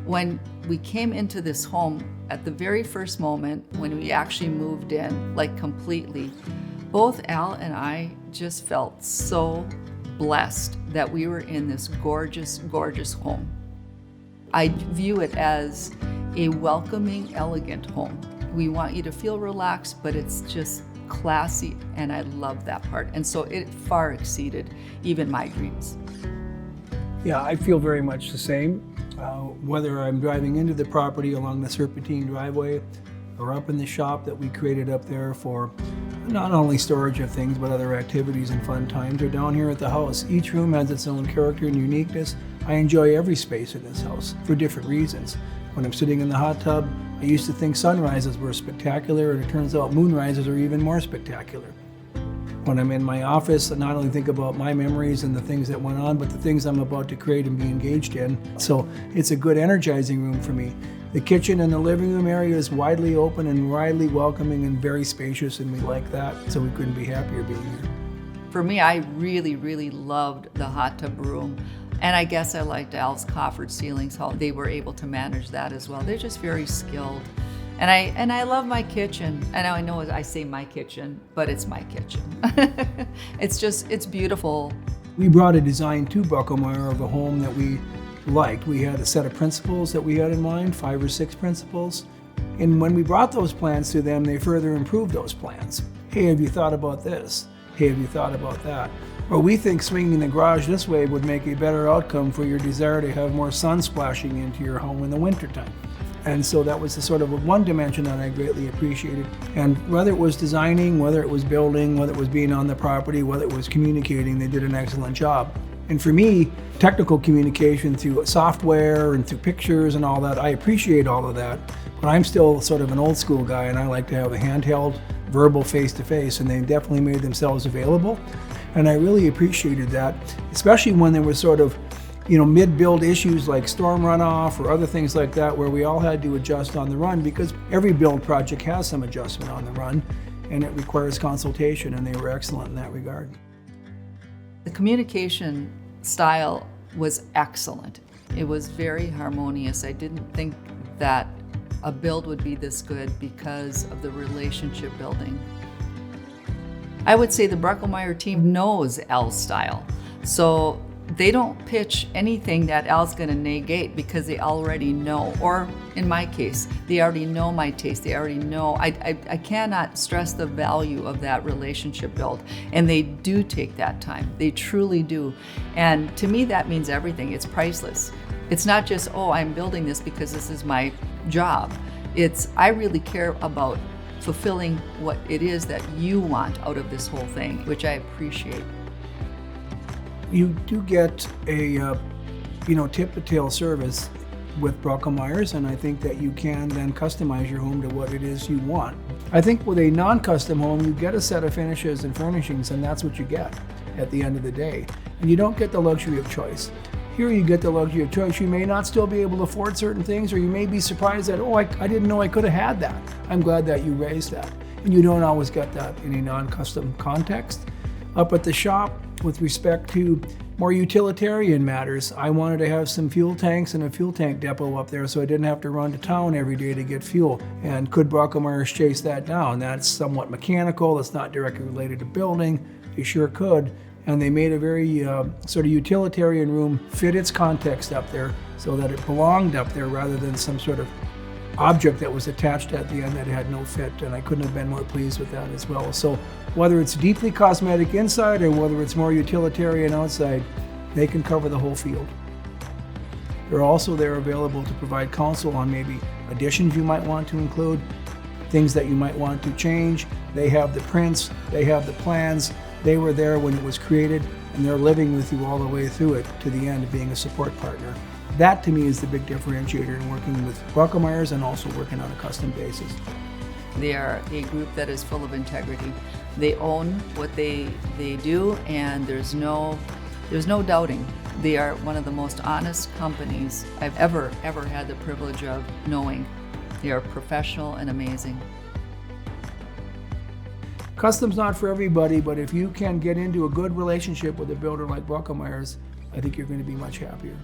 When we came into this home, at the very first moment, when we actually moved in, like completely, both Al and I just felt so blessed that we were in this gorgeous, gorgeous home. I view it as a welcoming, elegant home. We want you to feel relaxed, but it's just classy, and I love that part. And so it far exceeded even my dreams. Yeah, I feel very much the same. Whether I'm driving into the property along the serpentine driveway or up in the shop that we created up there for not only storage of things but other activities and fun times, or down here at the house, each room has its own character and uniqueness. I enjoy every space in this house for different reasons. When I'm sitting in the hot tub, I used to think sunrises were spectacular, and it turns out moonrises are even more spectacular. When I'm in my office, I not only think about my memories and the things that went on, but the things I'm about to create and be engaged in. So it's a good energizing room for me. The kitchen and the living room area is widely open and widely welcoming and very spacious, and we like that, so we couldn't be happier being here. For me, I really, really loved the hot tub room. And I guess I liked Al's coffered ceilings, how they were able to manage that as well. They're just very skilled. And I love my kitchen. And I know I say my kitchen, but it's my kitchen. It's beautiful. We brought a design to Bruckelmyer of a home that we liked. We had a set of principles that we had in mind, 5 or 6 principles. And when we brought those plans to them, they further improved those plans. Hey, have you thought about this? Hey, have you thought about that? Or we think swinging the garage this way would make a better outcome for your desire to have more sun splashing into your home in the wintertime. And so that was the sort of one dimension that I greatly appreciated. And whether it was designing, whether it was building, whether it was being on the property, whether it was communicating, they did an excellent job. And for me, technical communication through software and through pictures and all that, I appreciate all of that. But I'm still sort of an old school guy, and I like to have a handheld, verbal face-to-face, and they definitely made themselves available. And I really appreciated that, especially when there was sort of, mid-build issues like storm runoff or other things like that, where we all had to adjust on the run, because every build project has some adjustment on the run, and it requires consultation, and they were excellent in that regard. The communication style was excellent. It was very harmonious. I didn't think that a build would be this good because of the relationship building. I would say the Bruckelmyer team knows Al's style. So they don't pitch anything that Al's gonna negate, because they already know, or in my case, they already know my taste. They already know. I cannot stress the value of that relationship build. And they do take that time. They truly do. And to me, that means everything. It's priceless. It's not just, oh, I'm building this because this is my job. It's, I really care about fulfilling what it is that you want out of this whole thing, which I appreciate. You do get a tip-to-tail service with Bruckelmyers, and I think that you can then customize your home to what it is you want. I think with a non-custom home, you get a set of finishes and furnishings, and that's what you get at the end of the day. And you don't get the luxury of choice. Here you get the luxury of choice. You may not still be able to afford certain things, or you may be surprised that, oh, I didn't know I could have had that. I'm glad that you raised that. And you don't always get that in a non-custom context. Up at the shop, with respect to more utilitarian matters, I wanted to have some fuel tanks and a fuel tank depot up there so I didn't have to run to town every day to get fuel. And could Bruckelmyers chase that down? That's somewhat mechanical. That's not directly related to building. They sure could. And they made a very sort of utilitarian room fit its context up there so that it belonged up there rather than some sort of object that was attached at the end that had no fit, and I couldn't have been more pleased with that as well. So whether it's deeply cosmetic inside or whether it's more utilitarian outside, they can cover the whole field. They're also there available to provide counsel on maybe additions you might want to include, things that you might want to change. They have the prints, they have the plans, they were there when it was created, and they're living with you all the way through it to the end of being a support partner. That to me is the big differentiator in working with Bruckelmyers and also working on a custom basis. They are a group that is full of integrity. They own what they do, and there's no doubting. They are one of the most honest companies I've ever had the privilege of knowing. They are professional and amazing. Custom's not for everybody, but if you can get into a good relationship with a builder like Bruckelmyers, I think you're going to be much happier.